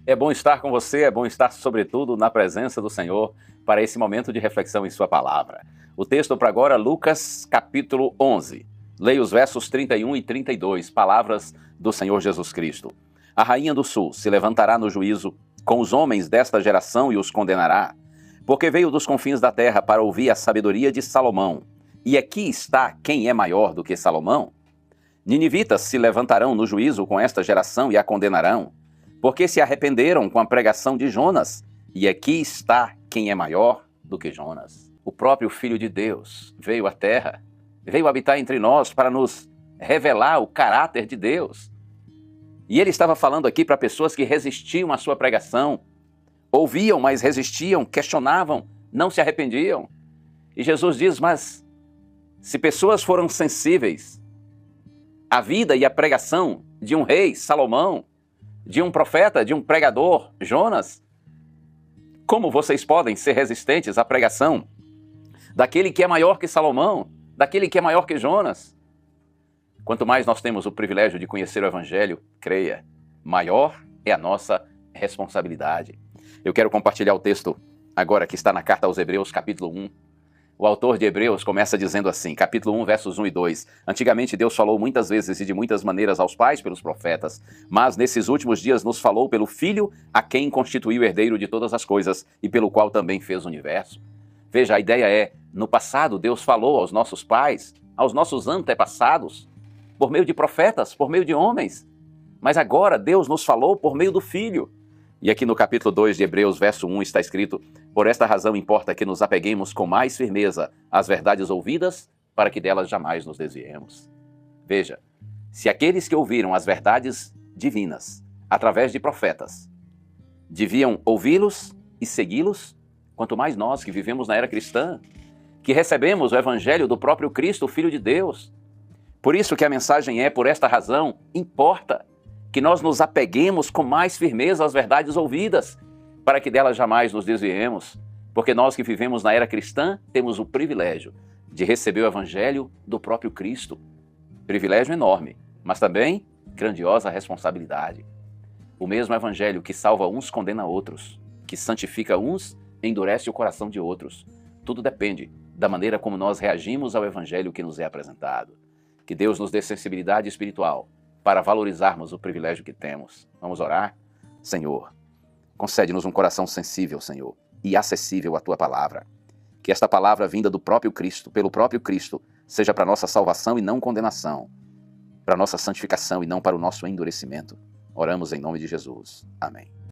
É bom estar com você, é bom estar, sobretudo, na presença do Senhor para esse momento de reflexão em sua palavra. O texto para agora, Lucas, capítulo 11. Leia os versos 31 e 32, palavras do Senhor Jesus Cristo. A rainha do sul se levantará no juízo com os homens desta geração e os condenará, porque veio dos confins da terra para ouvir a sabedoria de Salomão. E aqui está quem é maior do que Salomão. Ninivitas se levantarão no juízo com esta geração e a condenarão, porque se arrependeram com a pregação de Jonas, e aqui está quem é maior do que Jonas. O próprio Filho de Deus veio à terra, veio habitar entre nós para nos revelar o caráter de Deus. E ele estava falando aqui para pessoas que resistiam à sua pregação, ouviam, mas resistiam, questionavam, não se arrependiam. E Jesus diz, mas se pessoas foram sensíveis à vida e à pregação de um rei, Salomão, de um profeta, de um pregador, Jonas, como vocês podem ser resistentes à pregação daquele que é maior que Salomão, daquele que é maior que Jonas? Quanto mais nós temos o privilégio de conhecer o Evangelho, creia, maior é a nossa responsabilidade. Eu quero compartilhar o texto agora que está na carta aos Hebreus, capítulo 1. O autor de Hebreus começa dizendo assim, capítulo 1, versos 1 e 2. Antigamente Deus falou muitas vezes e de muitas maneiras aos pais pelos profetas, mas nesses últimos dias nos falou pelo Filho, a quem constituiu herdeiro de todas as coisas e pelo qual também fez o universo. Veja, a ideia é, no passado Deus falou aos nossos pais, aos nossos antepassados, por meio de profetas, por meio de homens. Mas agora Deus nos falou por meio do Filho. E aqui no capítulo 2 de Hebreus, verso 1, está escrito, por esta razão importa que nos apeguemos com mais firmeza às verdades ouvidas, para que delas jamais nos desviemos. Veja, se aqueles que ouviram as verdades divinas, através de profetas, deviam ouvi-los e segui-los, quanto mais nós que vivemos na era cristã, que recebemos o Evangelho do próprio Cristo, o Filho de Deus. Por isso que a mensagem é, por esta razão, importa que nós nos apeguemos com mais firmeza às verdades ouvidas, para que delas jamais nos desviemos, porque nós que vivemos na era cristã temos o privilégio de receber o Evangelho do próprio Cristo. Privilégio enorme, mas também grandiosa responsabilidade. O mesmo Evangelho que salva uns condena outros, que santifica uns endurece o coração de outros. Tudo depende da maneira como nós reagimos ao Evangelho que nos é apresentado. Que Deus nos dê sensibilidade espiritual para valorizarmos o privilégio que temos. Vamos orar? Senhor, concede-nos um coração sensível, Senhor, e acessível à Tua palavra. Que esta palavra vinda do próprio Cristo, pelo próprio Cristo, seja para nossa salvação e não condenação, para nossa santificação e não para o nosso endurecimento. Oramos em nome de Jesus. Amém.